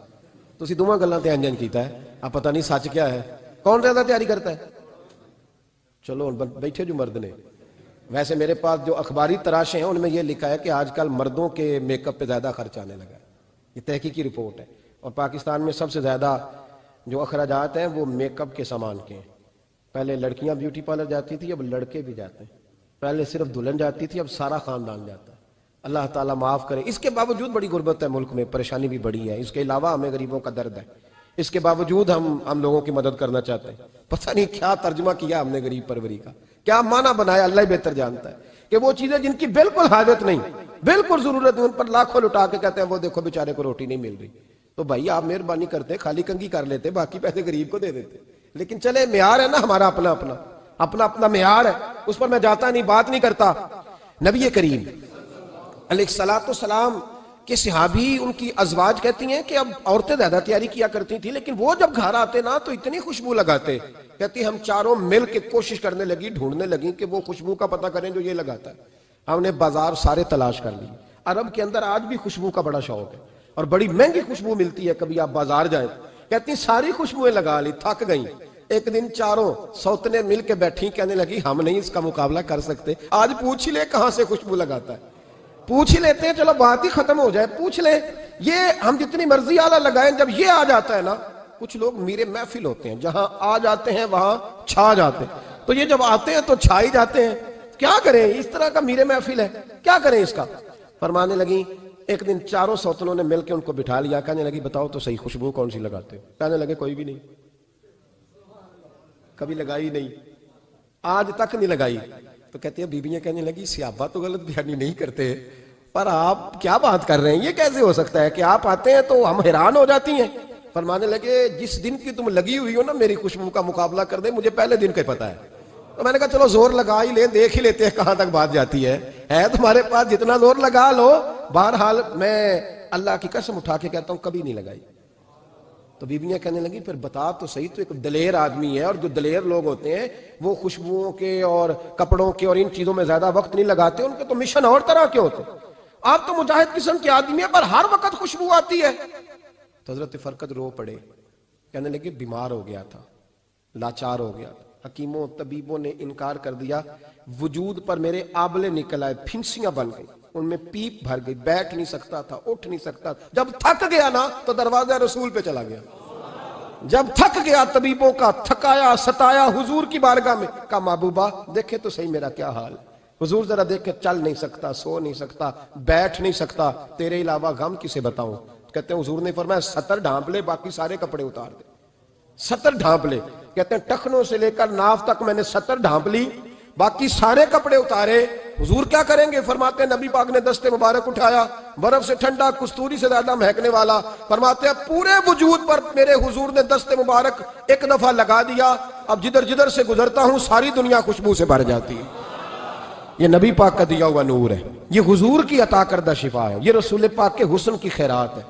تسی دوواں گلاں تے انجن کیتا ہے، اب پتہ نہیں سچ کیا ہے، کون زیادہ تیاری کرتا ہے؟ چلو بیٹھے جو مرد نے، ویسے میرے پاس جو اخباری تراشے ہیں ان میں یہ لکھا ہے کہ آج کل مردوں کے میک اپ پہ زیادہ خرچ آنے لگا ہے، یہ تحقیقی رپورٹ ہے۔ اور پاکستان میں سب سے زیادہ جو اخراجات ہیں وہ میک اپ کے سامان کے ہیں۔ پہلے لڑکیاں بیوٹی پارلر جاتی تھی، اب لڑکے بھی جاتے ہیں۔ پہلے صرف دلہن جاتی تھی، اب سارا خاندان جاتا ہے۔ اللہ تعالیٰ معاف کرے۔ اس کے باوجود بڑی غربت ہے ملک میں، پریشانی بھی بڑی ہے، اس کے علاوہ ہمیں غریبوں کا درد ہے، اس کے باوجود ہم لوگوں کی مدد کرنا چاہتے ہیں۔ پتہ نہیں کیا ترجمہ کیا ہم نے غریب پروری کا، کیا معنی بنایا، اللہ ہی بہتر جانتا ہے کہ وہ چیزیں جن کی بالکل حاجت نہیں، بالکل ضرورت نہیں، ان پر لاکھوں لٹا کے کہتے ہیں وہ دیکھو بیچارے کو روٹی نہیں مل رہی۔ تو بھائی آپ مہربانی کرتے خالی کنگھی کر لیتے، باقی پیسے غریب کو دے دیتے۔ لیکن چلے معیار ہے نا ہمارا، اپنا معیار ہے، اس پر میں جاتا نہیں، بات نہیں کرتا۔ نبی کریم علیہ السلام کے صحابی، ان کی ازواج کہتی ہیں کہ اب عورتیں زیادہ تیاری کیا کرتی تھی، لیکن وہ جب گھر آتے نا تو اتنی خوشبو لگاتے، کہتی ہم چاروں مل کے کوشش کرنے لگی، ڈھونڈنے لگی کہ وہ خوشبو کا پتہ کریں جو یہ لگاتا ہے۔ ہم نے بازار سارے تلاش کر لیے۔ عرب کے اندر آج بھی خوشبو کا بڑا شوق ہے اور بڑی مہنگی خوشبو ملتی ہے، کبھی آپ بازار جائیں، کہتی ساری خوشبوئیں لگا لی، تھک گئیں۔ ایک دن چاروں سوتنے مل کے بیٹھی، کہنے لگی ہم نہیں اس کا مقابلہ کر سکتے، آج پوچھ ہی لے کہاں سے خوشبو لگاتا ہے، پوچھ ہی لیتے ہیں، چلو بات ہی ختم ہو جائے، پوچھ لیں۔ یہ ہم جتنی مرضی اعلیٰ لگائیں، جب یہ آ جاتا ہے نا، کچھ لوگ میرے محفل ہوتے ہیں، جہاں آ جاتے ہیں وہاں چھا جاتے ہیں، تو یہ جب آتے ہیں تو چھا ہی جاتے ہیں۔ کیا کریں، اس طرح کا میرے محفل ہے، کیا کریں اس کا؟ فرمانے لگی ایک دن چاروں سوتنوں نے مل کے ان کو بٹھا لیا، کہنے لگی بتاؤ تو صحیح خوشبو کون سی لگاتے ہو؟ کہنے لگے کوئی بھی نہیں، کبھی لگائی نہیں، آج تک نہیں لگائی۔ تو کہتے ہیں بیویاں کہنے لگی صحابہ تو غلط بیانی نہیں کرتے، پر آپ کیا بات کر رہے ہیں، یہ کیسے ہو سکتا ہے کہ آپ آتے ہیں تو ہم حیران ہو جاتی ہیں۔ فرمانے لگے جس دن کی تم لگی ہوئی ہو نا میری خوشبو کا مقابلہ کر دے، مجھے پہلے دن کا پتہ ہے۔ تو میں نے کہا چلو زور لگا ہی لیں، دیکھ ہی لیتے ہیں کہاں تک بات جاتی ہے تمہارے پاس، جتنا زور لگا لو۔ بہرحال میں اللہ کی قسم اٹھا کے کہتا ہوں کبھی نہیں لگائی۔ تو بیویاں کہنے لگی پھر بتا تو صحیح، تو ایک دلیر آدمی ہے، اور جو دلیر لوگ ہوتے ہیں وہ خوشبوؤں کے اور کپڑوں کے اور ان چیزوں میں زیادہ وقت نہیں لگاتے، ان کے تو مشن اور طرح کے ہوتے ہیں۔ آپ تو مجاہد قسم کے آدمی ہیں، پر ہر وقت خوشبو آتی ہے۔ تو حضرت فرقد رو پڑے، کہنے لگے بیمار ہو گیا تھا، لاچار ہو گیا، حکیموں طبیبوں نے انکار کر دیا، وجود پر میرے آبلے نکل آئے، پھنسیاں بن گئی، ان میں پیپ بھر گئی، بیٹھ نہیں سکتا تھا، اٹھ نہیں سکتا تھا۔ جب تھک گیا نا تو دروازہ رسول پہ چلا گیا، جب تھک گیا طبیبوں کا، تھکایا ستایا حضور کی بارگاہ میں، کہا محبوبہ دیکھے تو صحیح میرا کیا حال ہے۔ حضور ذرا دیکھ کے، چل نہیں سکتا، سو نہیں سکتا، بیٹھ نہیں سکتا، تیرے علاوہ غم کسے بتاؤں؟ کہتے ہیں حضور نے فرمایا 70 ڈھانپ لے، باقی سارے کپڑے اتار دے۔ 70 ڈھانپ لے، کہتے ہیں ٹخنوں سے لے کر ناف تک میں نے 70 ڈھانپ لی، باقی سارے کپڑے اتارے۔ حضور کیا کریں گے؟ فرماتے ہیں نبی پاک نے دست مبارک اٹھایا، برف سے ٹھنڈا، کستوری سے زیادہ مہکنے والا، فرماتے ہیں پورے وجود پر میرے حضور نے دست مبارک ایک دفعہ لگا دیا، اب جدھر جدھر سے گزرتا ہوں ساری دنیا خوشبو سے بھر جاتی ہے۔ یہ نبی پاک کا دیا ہوا نور ہے، یہ حضور کی عطا کردہ شفا ہے، یہ رسول پاک کے حسن کی خیرات ہے۔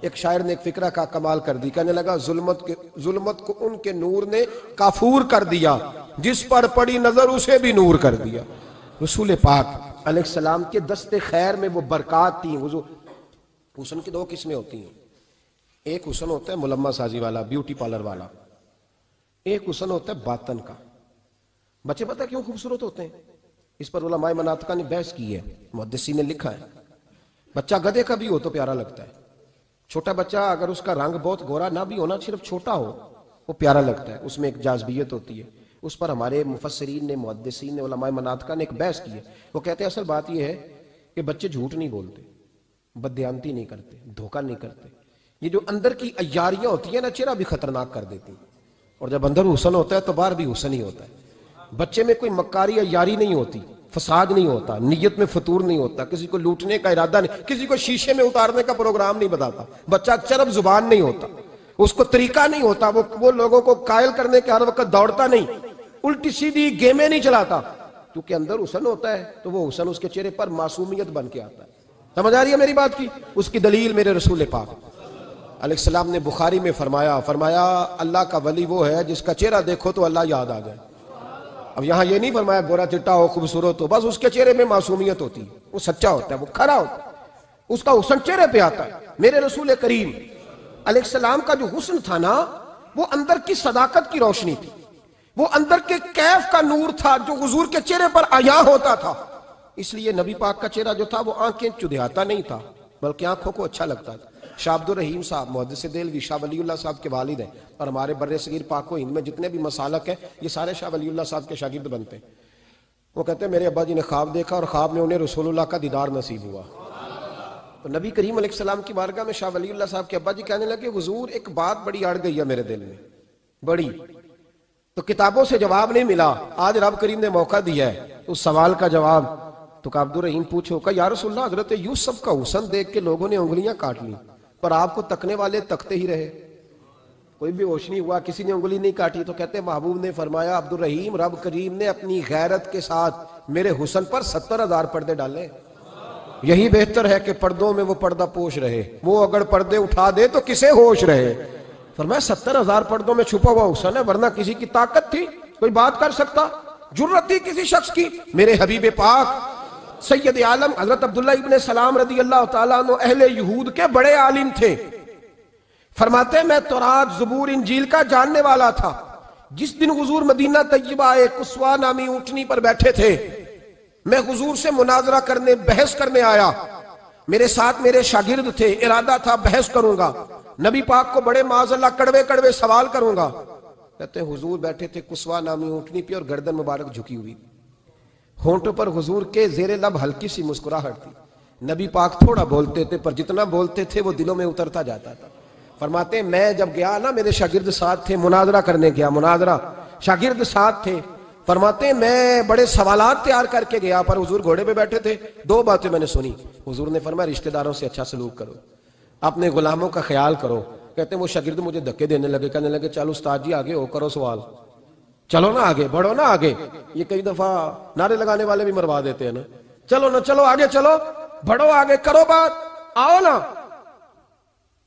ایک شاعر نے ایک فکرہ کا کمال کر دی، کہنے لگا ظلمت کو ان کے نور نے کافور کر دیا، جس پر پڑی نظر اسے بھی نور کر دیا۔ رسول پاک علیہ السلام کے دست خیر میں وہ برکات تھیں۔ حسن کی دو قسمیں ہوتی ہیں، ایک حسن ہوتا ہے ملمہ سازی والا، بیوٹی پارلر والا، ایک حسن ہوتا ہے باطن کا۔ بچے پتہ کیوں خوبصورت ہوتے ہیں؟ اس پر علماء مناطق نے بحث کی ہے، محدثین نے لکھا ہے۔ بچہ گدھے کا بھی ہو تو پیارا لگتا ہے، چھوٹا بچہ اگر اس کا رنگ بہت گورا نہ بھی ہونا، صرف چھوٹا ہو، وہ پیارا لگتا ہے، اس میں ایک جاذبیت ہوتی ہے۔ اس پر ہمارے مفسرین نے، محدثین نے، علماء مناطق نے ایک بحث کی ہے۔ وہ کہتے ہیں اصل بات یہ ہے کہ بچے جھوٹ نہیں بولتے، بددیانتی نہیں کرتے، دھوکہ نہیں کرتے۔ یہ جو اندر کی عیاریاں ہوتی ہیں نا، چہرہ بھی خطرناک کر دیتی ہیں، اور جب اندر حسن ہوتا ہے تو باہر بھی حسن ہی ہوتا ہے۔ بچے میں کوئی مکاری عیاری نہیں ہوتی، فساد نہیں ہوتا، نیت میں فطور نہیں ہوتا، کسی کو لوٹنے کا ارادہ نہیں، کسی کو شیشے میں اتارنے کا پروگرام نہیں بتاتا۔ بچہ چرب زبان نہیں ہوتا، اس کو طریقہ نہیں ہوتا، وہ لوگوں کو قائل کرنے کے ہر وقت دوڑتا نہیں، الٹی سیدھی گیمیں نہیں چلاتا، کیونکہ اندر حسن ہوتا ہے تو وہ حسن اس کے چہرے پر معصومیت بن کے آتا ہے۔ سمجھ آ رہی ہے میری بات کی؟ اس کی دلیل میرے رسول پاک علیہ السلام نے بخاری میں فرمایا اللہ کا ولی وہ ہے جس کا چہرہ دیکھو تو اللہ یاد آ جائے۔ اب یہاں یہ نہیں فرمایا گورا چٹا ہو، خوبصورت ہو، بس اس کے چہرے میں معصومیت ہوتی ہے، وہ سچا ہوتا ہے، وہ کھرا ہوتا ہے، اس کا حسن چہرے پہ آتا ہے۔ میرے رسول کریم علیہ السلام کا جو حسن تھا نا، وہ اندر کی صداقت کی روشنی تھی، وہ اندر کے کیف کا نور تھا جو حضور کے چہرے پر عیاں ہوتا تھا۔ اس لیے نبی پاک کا چہرہ جو تھا وہ آنکھیں چدھیاتا نہیں تھا، بلکہ آنکھوں کو اچھا لگتا تھا۔ شاہ عبد الرحیم صاحب محدث دہلوی شاہ ولی اللہ صاحب کے والد ہیں، اور ہمارے بر صغیر پاک و ہند میں جتنے بھی مسالک ہیں یہ سارے شاہ ولی اللہ صاحب کے شاگرد بنتے ہیں۔ وہ کہتے ہیں میرے ابا جی نے خواب دیکھا اور خواب میں انہیں رسول اللہ کا دیدار نصیب ہوا۔ تو نبی کریم علیہ السلام کی بارگاہ میں شاہ ولی اللہ صاحب کے ابا جی کہنے لگے حضور ایک بات بڑی اڑ گئی ہے میرے دل میں، بڑی، تو کتابوں سے جواب نہیں ملا، آج رب کریم نے موقع دیا ہے اس سوال کا جواب۔ تو عبد الرحیم پوچھو کہ یا رسول اللہ حضرت یوسف کا حسن دیکھ کے لوگوں نے انگلیاں کاٹ لی، پر آپ کو تکنے والے تکتے ہی رہے، کوئی بھی ہوش نہیں ہوا، کسی نے انگلی نہیں کاٹی۔ تو کہتے ہیں محبوب نے فرمایا عبد الرحیم رب کریم نے اپنی غیرت کے ساتھ میرے حسن پر 70,000 پردے ڈالے، یہی بہتر ہے کہ پردوں میں وہ پردہ پوش رہے، وہ اگر پردے اٹھا دے تو کسے ہوش رہے۔ فرمایا 70,000 پردوں میں چھپا ہوا حسن ہے، ورنہ کسی کی طاقت تھی کوئی بات کر سکتا، جرت تھی کسی شخص کی؟ میرے حبیب پاک سید عالم حضرت عبداللہ ابن سلام رضی اللہ تعالیٰ عنہ اہل یہود کے بڑے عالم تھے۔ فرماتے ہیں میں تورات زبور انجیل کا جاننے والا تھا۔ جس دن حضور مدینہ طیبہ ایک قصوہ نامی اونٹنی پر بیٹھے تھے، میں حضور سے مناظرہ کرنے، بحث کرنے آیا، میرے ساتھ میرے شاگرد تھے، ارادہ تھا بحث کروں گا، نبی پاک کو بڑے معاذ اللہ کڑوے کڑوے سوال کروں گا۔ کہتے ہیں حضور بیٹھے تھے قصوہ نامی اونٹنی پہ اور گردن مبارک جھکی ہوئی، ہونٹوں پر حضور کے زیر لب ہلکی سی مسکراہٹ تھی۔ نبی پاک تھوڑا بولتے تھے پر جتنا بولتے تھے وہ دلوں میں اترتا جاتا تھا۔ فرماتے ہیں میں جب گیا نا، میرے شاگرد ساتھ تھے، مناظرہ کرنے گیا، مناظرہ، شاگرد ساتھ تھے۔ فرماتے ہیں میں بڑے سوالات تیار کر کے گیا، پر حضور گھوڑے پہ بیٹھے تھے۔ دو باتیں میں نے سنی، حضور نے فرمایا رشتہ داروں سے اچھا سلوک کرو، اپنے غلاموں کا خیال کرو۔ کہتے ہیں وہ شاگرد مجھے دھکے دینے لگے، کہنے لگے چلو استاد جی آگے ہو، کرو سوال، چلو نا آگے بڑھو نا آگے۔ یہ کئی دفعہ نعرے لگانے والے بھی مروا دیتے ہیں نا، چلو نا چلو آگے، چلو بڑھو آگے، کرو بات، آؤ نا۔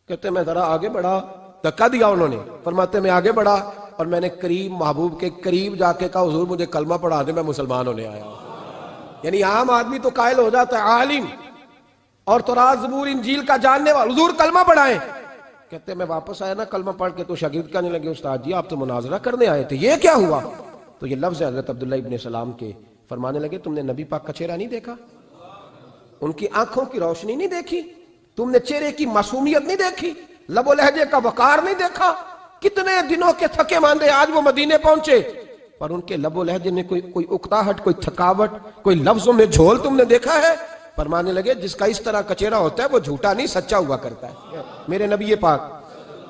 کہتے ہیں میں ذرا آگے بڑھا، دھکا دیا انہوں نے۔ فرماتے ہیں میں آگے بڑھا اور میں نے قریب محبوب کے قریب جا کے کہا حضور مجھے کلمہ پڑھا دے، میں مسلمان ہونے آیا ہوں۔ یعنی عام آدمی تو قائل ہو جاتا ہے عالم اور تورات زبور انجیل کا جاننے والا، حضور کلمہ پڑھائیں۔ کہتے ہیں میں واپس آیا نا کلمہ پڑھ کے، تو شاگرد کہنے لگے استاد جی آپ تو مناظرہ کرنے آئے تھے، یہ کیا ہوا؟ تو یہ لفظ ہے حضرت عبداللہ ابن سلام کے، فرمانے لگے تم نے نبی پاک کا چہرہ نہیں دیکھا، ان کی آنکھوں کی روشنی نہیں دیکھی، تم نے چہرے کی معصومیت نہیں دیکھی، لب و لہجے کا وقار نہیں دیکھا؟ کتنے دنوں کے تھکے ماندے آج وہ مدینے پہنچے، پر ان کے لب و لہجے میں کوئی اکتاہٹ، کوئی تھکاوٹ، کوئی لفظوں میں جھول تم نے دیکھا ہے؟ فرمانے لگے جس کا اس طرح کا چہرہ ہوتا ہے وہ جھوٹا نہیں سچا ہوا کرتا ہے۔ میرے نبی پاک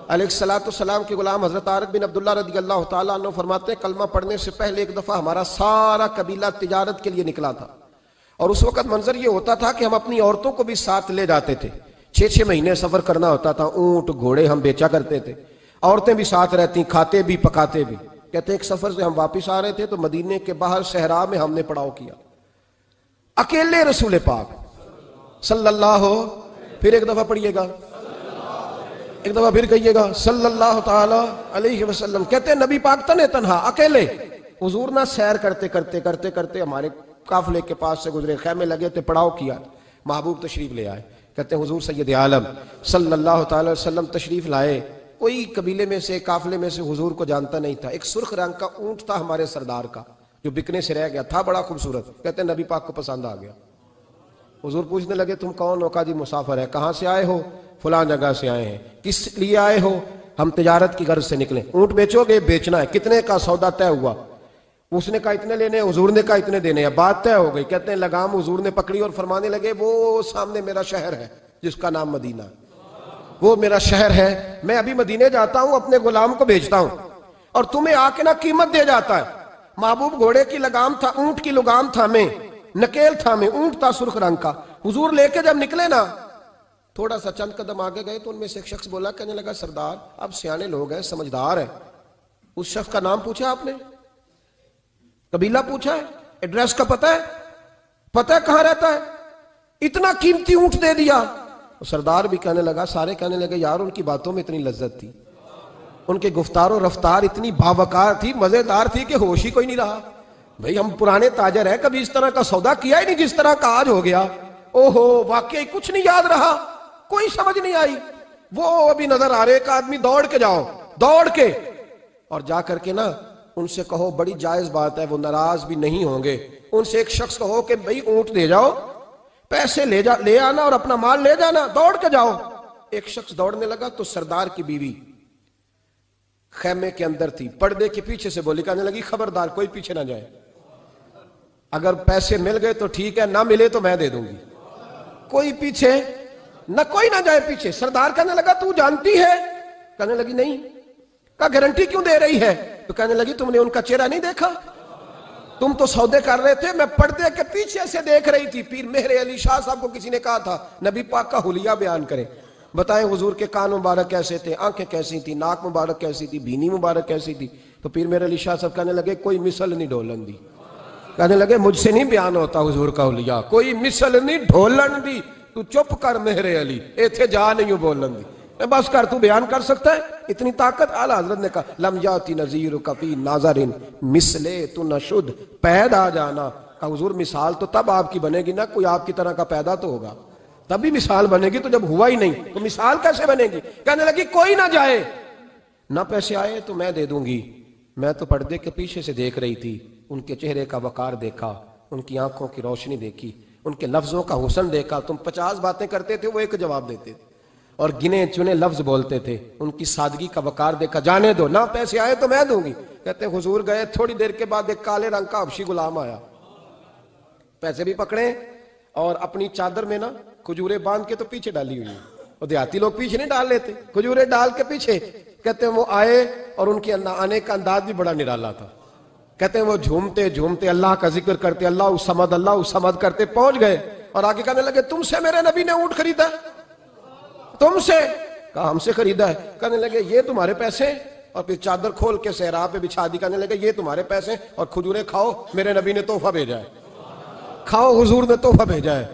علیہ السلام کے غلام حضرت عارف بن عبداللہ رضی اللہ تعالیٰ عنہ فرماتے ہیں کلمہ پڑھنے سے پہلے ایک دفعہ ہمارا سارا قبیلہ تجارت کے لیے نکلا تھا، اور اس وقت منظر یہ ہوتا تھا کہ ہم اپنی عورتوں کو بھی ساتھ لے جاتے تھے، 6 مہینے سفر کرنا ہوتا تھا، اونٹ گھوڑے ہم بیچا کرتے تھے، عورتیں بھی ساتھ رہتی، کھاتے بھی پکاتے بھی۔ کہتے ہیں ایک سفر سے ہم واپس آ رہے تھے تو مدینے کے باہر صحرا میں ہم نے پڑاؤ کیا، اکیلے رسول پاک صلی اللہ ہو، پھر ایک دفعہ پڑھیے گا، ایک دفعہ پھر کہیے گا صلی اللہ تعالی علیہ وسلم. کہتے ہیں نبی پاک تنے تنہا اکیلے حضور نہ سیر کرتے کرتے کرتے کرتے ہمارے قافلے کے پاس سے گزرے, خیمے لگے تھے, پڑاؤ کیا, محبوب تشریف لے آئے. کہتے ہیں حضور سید عالم صلی اللہ تعالی وسلم تشریف لائے. کوئی قبیلے میں سے, قافلے میں سے حضور کو جانتا نہیں تھا. ایک سرخ رنگ کا اونٹ تھا ہمارے سردار کا جو بکنے سے رہ گیا تھا, بڑا خوبصورت. کہتے ہیں نبی پاک کو پسند آ گیا. حضور پوچھنے لگے تم کون ہو؟ کہا جی مسافر ہے. کہاں سے آئے ہو؟ فلاں جگہ سے آئے ہیں. کس لیے آئے ہو؟ ہم تجارت کی غرض سے نکلے. اونٹ بیچو گے؟ بیچنا ہے. کتنے کا سودا طے ہوا؟ اس نے کہا اتنے لینے, حضور نے کہا اتنے دینے ہیں. بات طے ہو گئی. کہتے ہیں لگام حضور نے پکڑی اور فرمانے لگے وہ سامنے میرا شہر ہے جس کا نام مدینہ, وہ میرا شہر ہے. میں ابھی مدینے جاتا ہوں, اپنے غلام کو بھیجتا ہوں اور تمہیں آ کے نہ قیمت دے جاتا ہے. محبوب گھوڑے کی لگام تھا, اونٹ کی لگام تھا, میں نکیل تھا, میں اونٹ تھا سرخ رنگ کا. حضور لے کے جب نکلے نا, تھوڑا سا چند قدم آگے گئے تو ان میں سے ایک شخص بولا, کہنے لگا سردار آپ سیانے لوگ ہیں, سمجھدار ہیں. اس شخص کا نام پوچھا آپ نے, قبیلہ پوچھا ہے, ایڈریس کا پتہ ہے, پتہ ہے کہاں رہتا ہے, اتنا قیمتی اونٹ دے دیا. سردار بھی کہنے لگا, سارے کہنے لگے یار ان کی باتوں میں اتنی لذت تھی, ان کے گفتار و رفتار اتنی باوقار تھی, مزیدار تھی کہ ہوش ہی کوئی نہیں رہا. بھئی ہم پرانے تاجر ہیں, کبھی اس طرح کا سودا کیا ہی نہیں جس طرح کا آج ہو گیا. اوہو واقعی کچھ نہیں یاد رہا, کوئی سمجھ نہیں آئی. وہ ابھی نظر آ رہے, ایک آدمی دوڑ کے جاؤ, دوڑ کے اور جا کر کے نا ان سے کہو, بڑی جائز بات ہے, وہ ناراض بھی نہیں ہوں گے. ان سے ایک شخص کہو کہ بھئی اونٹ دے جاؤ, پیسے لے آنا اور اپنا مال لے جانا, دوڑ کے جاؤ. ایک شخص دوڑنے لگا تو سردار کی بیوی خیمے کے اندر تھی, پردے کے پیچھے سے بولی, کہنے لگی خبردار کوئی پیچھے نہ جائے, اگر پیسے مل گئے تو ٹھیک ہے, نہ ملے تو میں دے دوں گی, کوئی پیچھے نہ, کوئی نہ جائے پیچھے. سردار کہنے لگا تو جانتی ہے؟ کہنے لگی نہیں. کہا گارنٹی کیوں دے رہی ہے؟ تو کہنے لگی تم نے ان کا چہرہ نہیں دیکھا, تم تو سودے کر رہے تھے, میں پردے کے پیچھے سے دیکھ رہی تھی. پیر مہر علی شاہ صاحب کو کسی نے کہا تھا نبی پاک کا حلیہ بیان کریں, بتائیں حضور کے کان مبارک کیسے تھے, آنکھیں کیسی تھی, ناک مبارک کیسی تھی, بینی مبارک کیسی تھی. تو پیر مہر علی شاہ صاحب کہنے لگے کوئی مثل نہیں ڈھولن دی. کہنے لگے مجھ سے نہیں بیان ہوتا حضور کا حلیہ, کوئی مثل نہیں ڈھولن دی. تو چپ کر مہر علی, ایتھے جا نہیں ہوں بولن دی, بس کر, تو بیان کر سکتا ہے اتنی طاقت. اعلیٰ حضرت نے کہا لم یاتی نذیر کفی ناظرن مثلے تو نشد, پیدا جانا. کہا حضور مثال تو تب آپ کی بنے گی نا, کوئی آپ کی طرح کا پیدا تو ہوگا, تبھی مثال بنے گی, تو جب ہوا ہی نہیں تو مثال کیسے بنے گی. کہنے لگی کوئی نہ جائے, نہ پیسے آئے تو میں دے دوں گی. میں تو پردے کے پیچھے سے دیکھ رہی تھی, ان کے چہرے کا وقار دیکھا, ان کی آنکھوں کی روشنی دیکھی, ان کے لفظوں کا حسن دیکھا. تم 50 باتیں کرتے تھے, وہ ایک جواب دیتے تھے, اور گنے چنے لفظ بولتے تھے. ان کی سادگی کا وقار دیکھا, جانے دو, نہ پیسے آئے تو میں دوں گی. کہتے ہیں حضور گئے, تھوڑی دیر کے بعد ایک کالے رنگ کا حبشی غلام آیا, پیسے بھی پکڑے اور اپنی چادر میں نا کھجورے باندھ کے تو پیچھے ڈالی ہوئی, اور دیہاتی لوگ پیچھے نہیں ڈال لیتے, کھجورے ڈال کے پیچھے. کہتے ہیں وہ آئے اور ان کے آنے کا انداز بھی بڑا نرالا تھا. کہتے ہیں وہ جھومتے جھومتے اللہ کا ذکر کرتے, اللہ الصمد کرتے پہنچ گئے, اور آگے کہنے لگے تم سے میرے نبی نے اونٹ خریدا, تم سے؟ کہا ہم سے خریدا ہے. کہنے لگے یہ تمہارے پیسے, اور پھر چادر کھول کے صحرا پہ بچھا دی. کہنے لگے یہ تمہارے پیسے, اور کھجورے کھاؤ, میرے نبی نے تحفہ بھیجا ہے, کھاؤ, حضور نے تحفہ بھیجا ہے.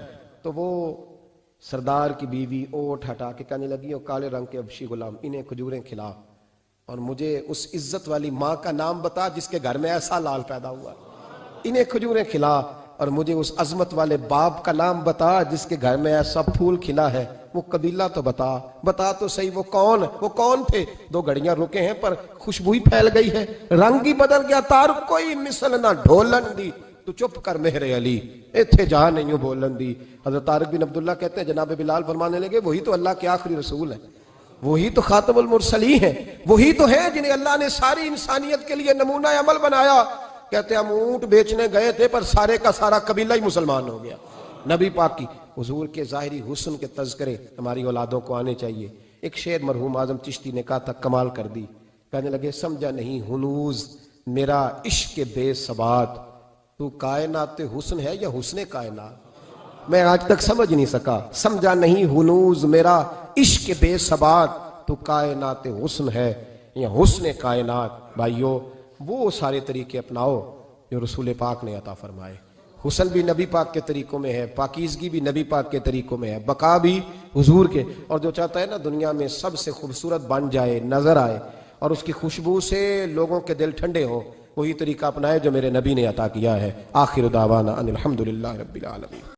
تو وہ سردار کی بیوی اوٹ ہٹا کے کہنے لگی, اور کالے رنگ کے حبشی غلام, انہیں کھجوریں کھلا, اور مجھے اس عزت والی ماں کا نام بتا جس کے گھر میں ایسا لال پیدا ہوا, انہیں کھجوریں کھلا, اور مجھے اس عظمت والے باپ کا نام بتا جس کے گھر میں ایسا پھول کھلا ہے, وہ قبیلہ تو بتا تو صحیح, وہ کون تھے. 2 گھڑیاں رکے ہیں پر خوشبو ہی پھیل گئی ہے, رنگ ہی بدل گیا, تار کوئی مثل نہ ڈھولن دی. تو چپ کر مہر علی, ایتھے جا نہیں ہوں بولن دی. حضرت طارق بن عبداللہ کہتے ہیں جناب بلال فرمانے لگے وہی تو اللہ کے آخری رسول ہیں, وہی تو خاتم المرسلین ہیں, وہی تو ہیں جنہیں اللہ نے ساری انسانیت کے لیے نمونہ عمل بنایا. کہتے ہیں ہم اونٹ بیچنے گئے تھے پر سارے کا سارا قبیلہ ہی مسلمان ہو گیا. نبی پاک کی حضور کے ظاہری حسن کے تذکرے ہماری اولادوں کو آنے چاہیے. ایک شعر مرحوم اعظم چشتی نے کہا تھا, کمال کر دی. کہنے لگے سمجھا نہیں ہنوز میرا عشق بے ثبات, تو کائنات حسن ہے یا حسن کائنات؟ میں آج تک سمجھ نہیں سکا. سمجھا نہیں ہنوز میرا عشق بے ثبات, تو کائنات حسن ہے یا حسن کائنات. بھائیو وہ سارے طریقے اپناؤ جو رسول پاک نے عطا فرمائے, حسن بھی نبی پاک کے طریقوں میں ہے، پاکیزگی بھی نبی پاک کے طریقوں میں ہے، بقا بھی حضور کے. اور جو چاہتا ہے نا دنیا میں سب سے خوبصورت بن جائے، نظر آئے اور اس کی خوشبو سے لوگوں کے دل ٹھنڈے ہوں، وہی طریقہ اپنائے جو میرے نبی نے عطا کیا ہے. آخر دعوانا ان الحمدللہ رب العالمین.